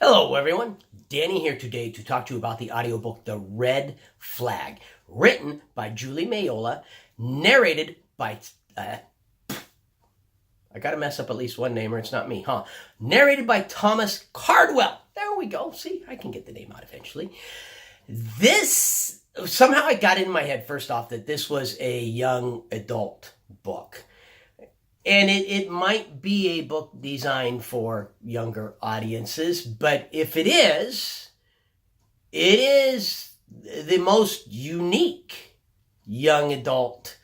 Hello, everyone. Danny here today to talk to you about the audiobook The Red Flag, written by Julia Maiola, narrated by, I gotta mess up at least one name or it's not me, huh? Narrated by Thomas Cardwell. There we go. See, I can get the name out eventually. Somehow I got in my head first off that this was a young adult book. And it might be a book designed for younger audiences, but if it is the most unique young adult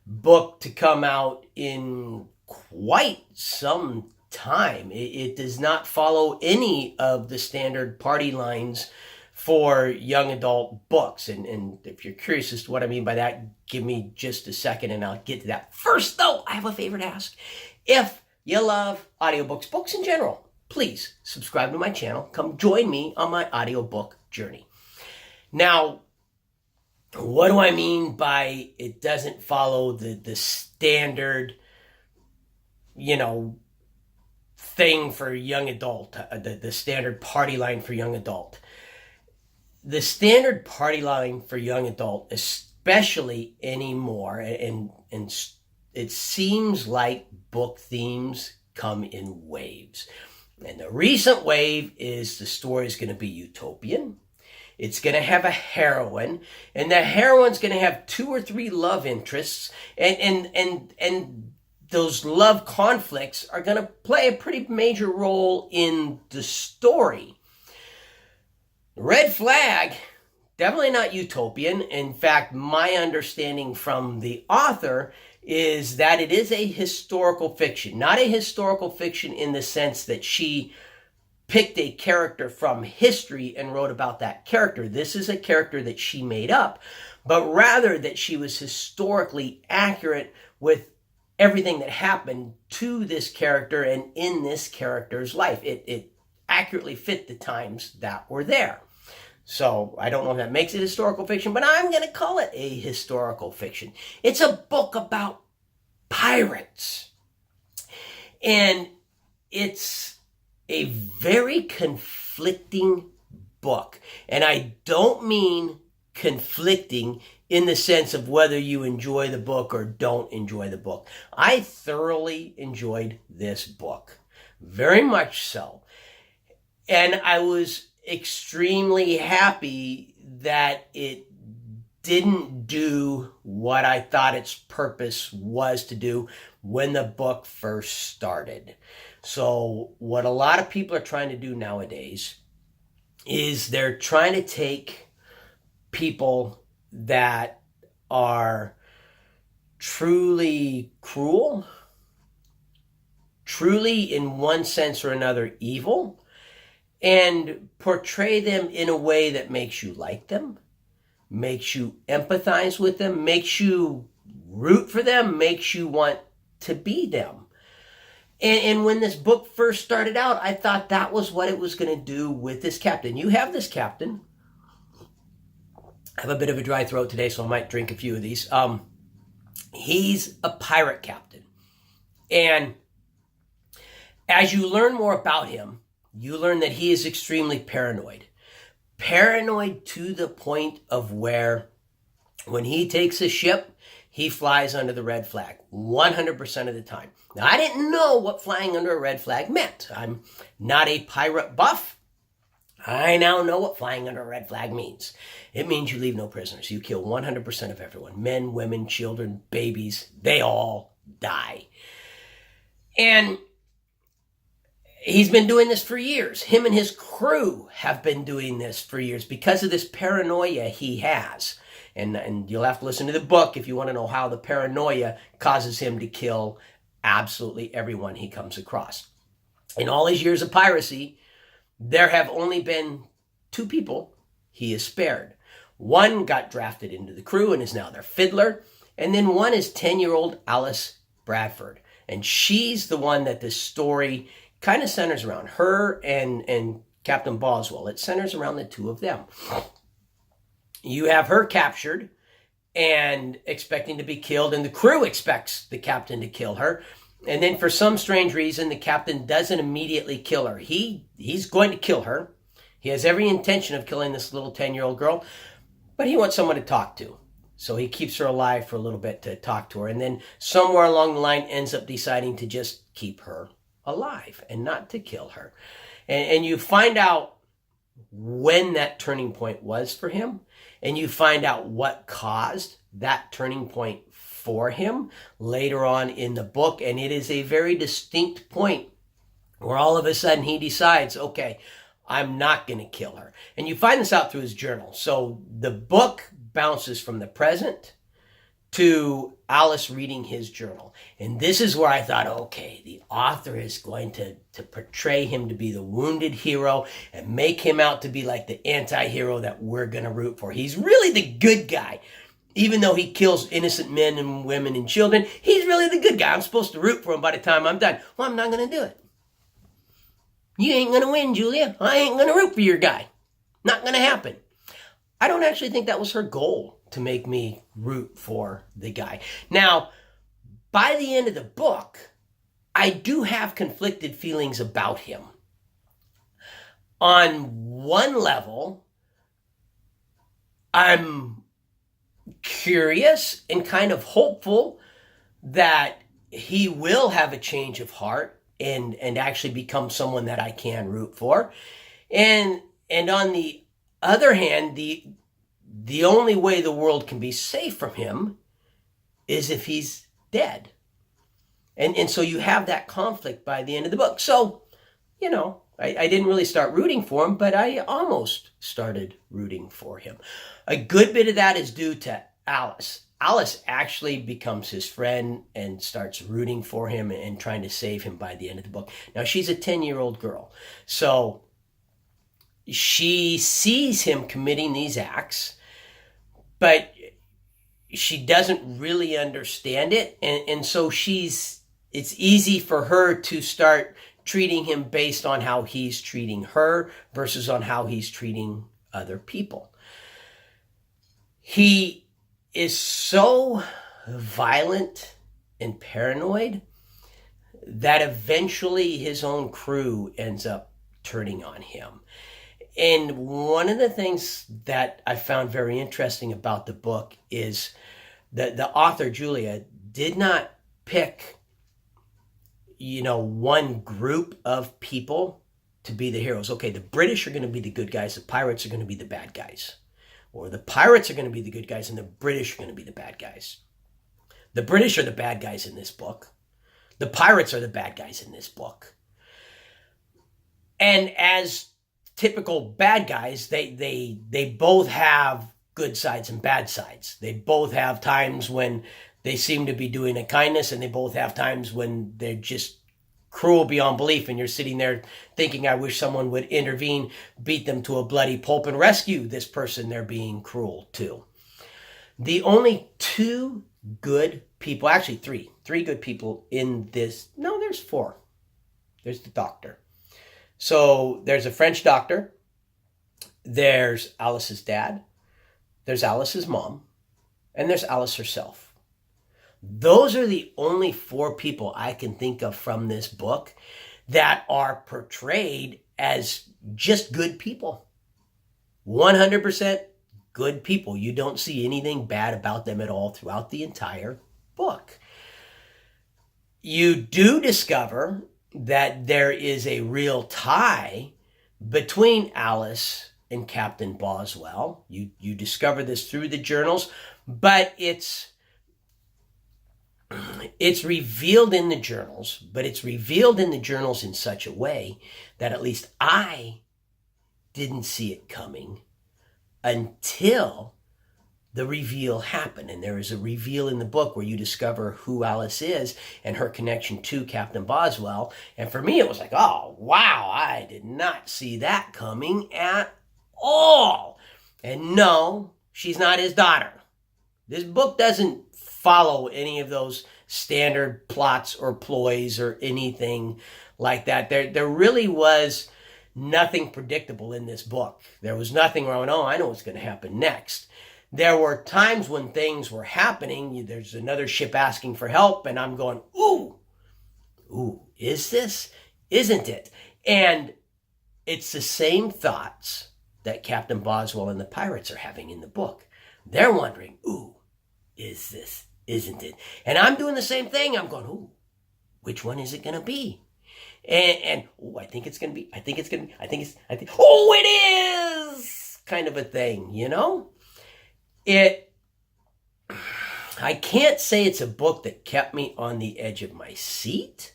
book to come out in quite some time. It does not follow any of the standard party lines for young adult books. And if you're curious as to what I mean by that, give me just a second and I'll get to that. First, though, I have a favor to ask. If you love audiobooks, books in general, please subscribe to my channel. Come join me on my audiobook journey. Now, what do I mean by it doesn't follow the standard, thing for young adult, the standard party line for young adult? The standard party line for young adult, especially anymore, and it seems like book themes come in waves. And the recent wave is the story is going to be utopian. It's going to have a heroine, and the heroine's going to have 2 or 3 love interests, and those love conflicts are going to play a pretty major role in the story. Red Flag, definitely not utopian. In fact, my understanding from the author is that it is a historical fiction. Not a historical fiction in the sense that she picked a character from history and wrote about that character. This is a character that she made up, but rather that she was historically accurate with everything that happened to this character and in this character's life. It accurately fit the times that were there. So I don't know if that makes it historical fiction, but I'm going to call it a historical fiction. It's a book about pirates. And it's a very conflicting book. And I don't mean conflicting in the sense of whether you enjoy the book or don't enjoy the book. I thoroughly enjoyed this book. Very much so. And I was extremely happy that it didn't do what I thought its purpose was to do when the book first started. So what a lot of people are trying to do nowadays is they're trying to take people that are truly cruel, truly in one sense or another evil, and portray them in a way that makes you like them, makes you empathize with them, makes you root for them, makes you want to be them. And when this book first started out, I thought that was what it was going to do with this captain. You have this captain. I have a bit of a dry throat today, so I might drink a few of these. He's a pirate captain. And as you learn more about him, you learn that he is extremely paranoid. Paranoid to the point of where when he takes a ship, he flies under the red flag 100% of the time. Now, I didn't know what flying under a red flag meant. I'm not a pirate buff. I now know what flying under a red flag means. It means you leave no prisoners. You kill 100% of everyone. Men, women, children, babies, they all die. And he's been doing this for years. Him and his crew have been doing this for years because of this paranoia he has. And you'll have to listen to the book if you want to know how the paranoia causes him to kill absolutely everyone he comes across. In all his years of piracy, there have only been 2 people he has spared. One got drafted into the crew and is now their fiddler. And then one is 10-year-old Alice Bradford. And she's the one that this story kind of centers around. Her and Captain Boswell. It centers around the 2 of them. You have her captured and expecting to be killed, and the crew expects the captain to kill her. And then for some strange reason, the captain doesn't immediately kill her. He's going to kill her. He has every intention of killing this little 10-year-old girl, but he wants someone to talk to. So he keeps her alive for a little bit to talk to her. And then somewhere along the line ends up deciding to just keep her alive and not to kill her. And you find out when that turning point was for him. And you find out what caused that turning point for him later on in the book. And it is a very distinct point where all of a sudden he decides, okay, I'm not going to kill her. And you find this out through his journal. So the book bounces from the present to Alice reading his journal. And this is where I thought, okay, the author is going to portray him to be the wounded hero and make him out to be like the anti-hero that we're going to root for. He's really the good guy. Even though he kills innocent men and women and children, he's really the good guy. I'm supposed to root for him by the time I'm done. Well, I'm not going to do it. You ain't going to win, Julia. I ain't going to root for your guy. Not going to happen. I don't actually think that was her goal, to make me root for the guy. Now, by the end of the book, I do have conflicted feelings about him. On one level, I'm curious and kind of hopeful that he will have a change of heart and actually become someone that I can root for. And on the other hand, the only way the world can be safe from him is if he's dead. And so you have that conflict by the end of the book. So, you know, I didn't really start rooting for him, but I almost started rooting for him. A good bit of that is due to Alice. Alice actually becomes his friend and starts rooting for him and trying to save him by the end of the book. Now, she's a 10-year-old girl. So she sees him committing these acts, but she doesn't really understand it. And so it's easy for her to start treating him based on how he's treating her versus on how he's treating other people. He is so violent and paranoid that eventually his own crew ends up turning on him. And one of the things that I found very interesting about the book is that the author, Julia, did not pick, one group of people to be the heroes. Okay, the British are going to be the good guys, the pirates are going to be the bad guys. Or the pirates are going to be the good guys and the British are going to be the bad guys. The British are the bad guys in this book. The pirates are the bad guys in this book. And as typical bad guys, they both have good sides and bad sides. They both have times when they seem to be doing a kindness, and they both have times when they're just cruel beyond belief, and you're sitting there thinking, I wish someone would intervene, beat them to a bloody pulp, and rescue this person they're being cruel to. The only two good people, actually three good people in this, no, there's four. There's the doctor. So there's a French doctor, there's Alice's dad, there's Alice's mom, and there's Alice herself. Those are the only four people I can think of from this book that are portrayed as just good people. 100% good people. You don't see anything bad about them at all throughout the entire book. You do discover that there is a real tie between Alice and Captain Boswell. You discover this through the journals, but it's revealed in the journals, but it's revealed in the journals in such a way that at least I didn't see it coming until the reveal happened. And there is a reveal in the book where you discover who Alice is and her connection to Captain Boswell. And for me, it was like, oh, wow, I did not see that coming at all. And no, she's not his daughter. This book doesn't follow any of those standard plots or ploys or anything like that. There really was nothing predictable in this book. There was nothing where I went, oh, I know what's going to happen next. There were times when things were happening. There's another ship asking for help, and I'm going, ooh, ooh, is this? Isn't it? And it's the same thoughts that Captain Boswell and the pirates are having in the book. They're wondering, ooh, is this? Isn't it? And I'm doing the same thing. I'm going, ooh, which one is it going to be? And oh, I think it's going to be, oh, it is kind of a thing, you know? I can't say it's a book that kept me on the edge of my seat,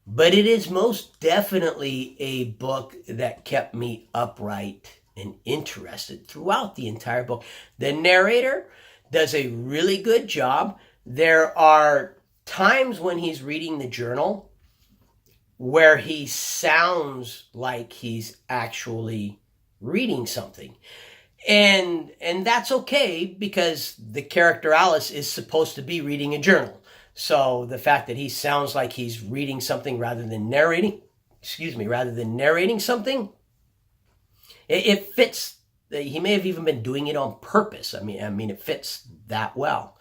but it is most definitely a book that kept me upright and interested throughout the entire book. The narrator does a really good job. There are times when he's reading the journal where he sounds like he's actually reading something. And that's okay, because the character Alice is supposed to be reading a journal. So the fact that he sounds like he's reading something rather than narrating something, it fits. He may have even been doing it on purpose. I mean, it fits that well.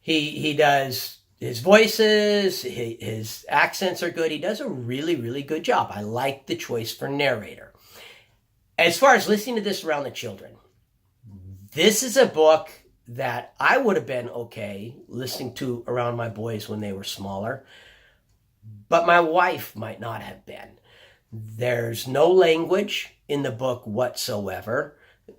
He does his voices, his accents are good. He does a really, really good job. I like the choice for narrator. As far as listening to this around the children, this is a book that I would have been okay listening to around my boys when they were smaller, but my wife might not have been. There's no language in the book whatsoever.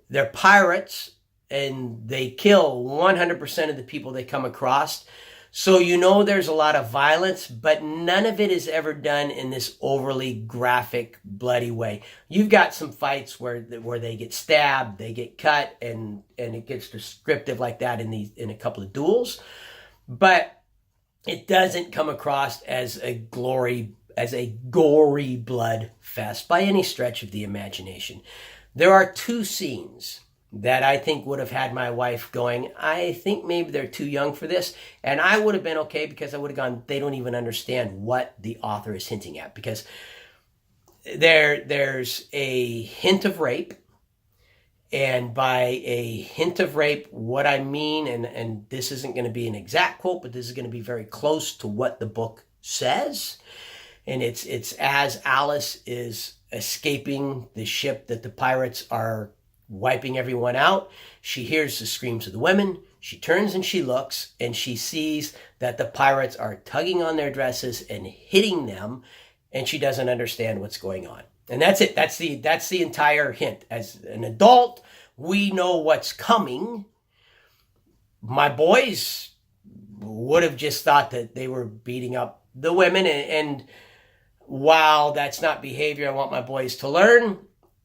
They're pirates, and they kill 100% of the people they come across. So you know there's a lot of violence, but none of it is ever done in this overly graphic, bloody way. You've got some fights where they get stabbed, they get cut, and it gets descriptive like that in a couple of duels. But it doesn't come across as a gory blood fest by any stretch of the imagination. There are two scenes that I think would have had my wife going, I think maybe they're too young for this. And I would have been okay, because I would have gone, they don't even understand what the author is hinting at. Because there's a hint of rape. And by a hint of rape, what I mean, and this isn't going to be an exact quote, but this is going to be very close to what the book says. And it's as Alice is escaping the ship that the pirates are wiping everyone out, she hears the screams of the women. She turns and she looks, and she sees that the pirates are tugging on their dresses and hitting them, and she doesn't understand what's going on. And that's it. That's the entire hint. As an adult, we know what's coming. My boys would have just thought that they were beating up the women, and while that's not behavior I want my boys to learn,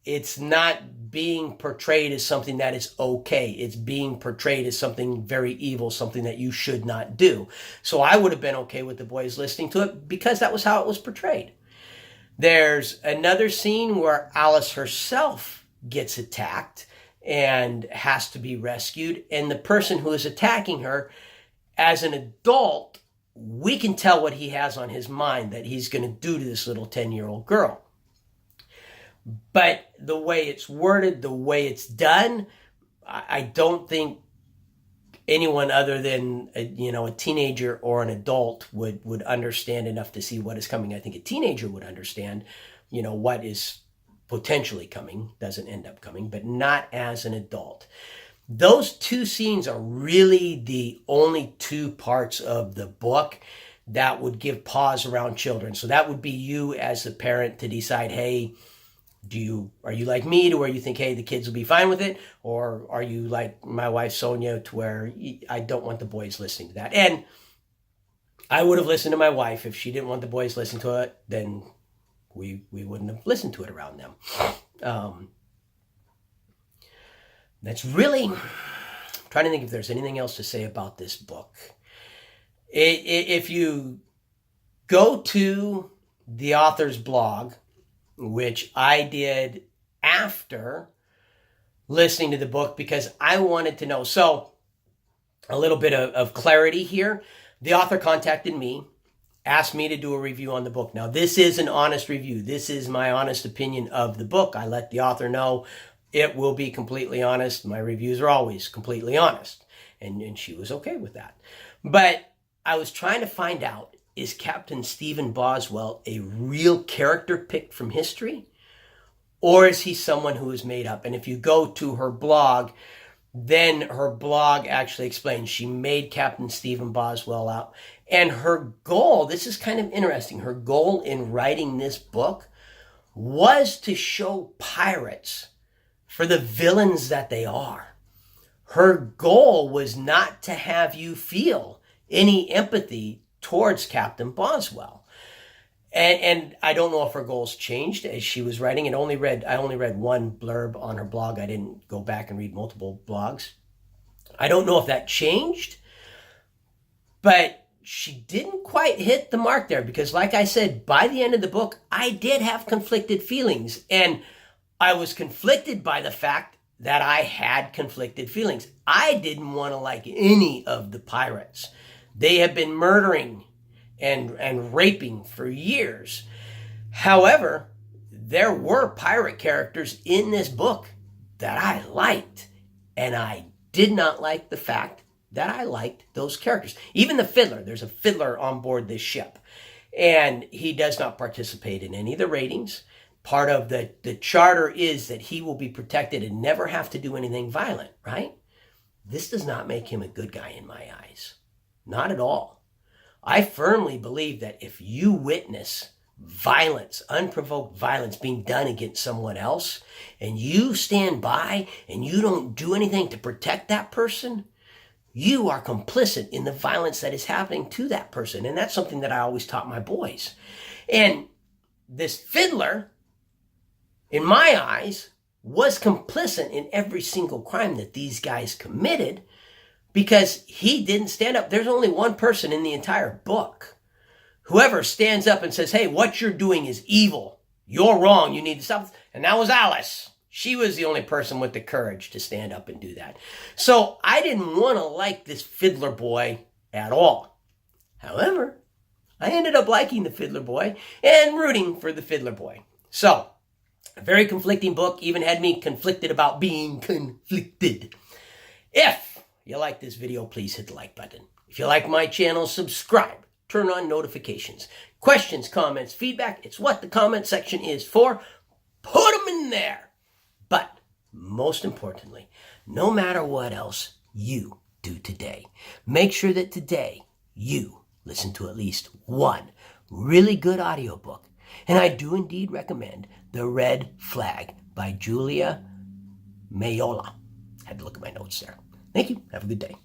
it's not being portrayed as something that is okay. It's being portrayed as something very evil, something that you should not do. So I would have been okay with the boys listening to it, because that was how it was portrayed. There's another scene where Alice herself gets attacked and has to be rescued. And the person who is attacking her, as an adult, we can tell what he has on his mind that he's going to do to this little 10-year-old girl. But the way it's worded, the way it's done, I don't think anyone other than a teenager or an adult would understand enough to see what is coming. I think a teenager would understand, what is potentially coming, doesn't end up coming, but not as an adult. Those two scenes are really the only two parts of the book that would give pause around children. So that would be you as a parent to decide, hey, are you like me to where you think, hey, the kids will be fine with it? Or are you like my wife, Sonia, to where I don't want the boys listening to that? And I would have listened to my wife. If she didn't want the boys listening to it, then we wouldn't have listened to it around them. That's really, I'm trying to think if there's anything else to say about this book. If you go to the author's blog, which I did after listening to the book, because I wanted to know. So a little bit of clarity here. The author contacted me, asked me to do a review on the book. Now, this is an honest review. This is my honest opinion of the book. I let the author know it will be completely honest. My reviews are always completely honest. And she was okay with that. But I was trying to find out is Captain Stephen Boswell a real character picked from history? Or is he someone who is made up? And if you go to her blog, then her blog actually explains she made Captain Stephen Boswell up. And her goal, this is kind of interesting, her goal in writing this book was to show pirates for the villains that they are. Her goal was not to have you feel any empathy towards Captain Boswell. And I don't know if her goals changed as she was writing. I only read one blurb on her blog. I didn't go back and read multiple blogs. I don't know if that changed, but she didn't quite hit the mark there because, like I said, by the end of the book, I did have conflicted feelings. And I was conflicted by the fact that I had conflicted feelings. I didn't want to like any of the pirates. They have been murdering and raping for years. However, there were pirate characters in this book that I liked, and I did not like the fact that I liked those characters. Even the fiddler, there's a fiddler on board this ship, and he does not participate in any of the ratings. Part of the charter is that he will be protected and never have to do anything violent, right? This does not make him a good guy in my eyes. Not at all. I firmly believe that if you witness violence, unprovoked violence being done against someone else, and you stand by and you don't do anything to protect that person, you are complicit in the violence that is happening to that person. And that's something that I always taught my boys. And this fiddler, in my eyes, was complicit in every single crime that these guys committed, because he didn't stand up. There's only one person in the entire book. Whoever stands up and says, hey, what you're doing is evil. You're wrong. You need to stop. And that was Alice. She was the only person with the courage to stand up and do that. So I didn't want to like this fiddler boy at all. However, I ended up liking the fiddler boy and rooting for the fiddler boy. So, a very conflicting book, even had me conflicted about being conflicted. If you like this video, please hit the like button. If you like my channel, subscribe. Turn on notifications. Questions, comments, feedback, it's what the comment section is for. Put them in there. But most importantly, no matter what else you do today, make sure that today you listen to at least one really good audiobook. And I do indeed recommend The Red Flag by Julia Maiola. I had to look at my notes there. Thank you. Have a good day.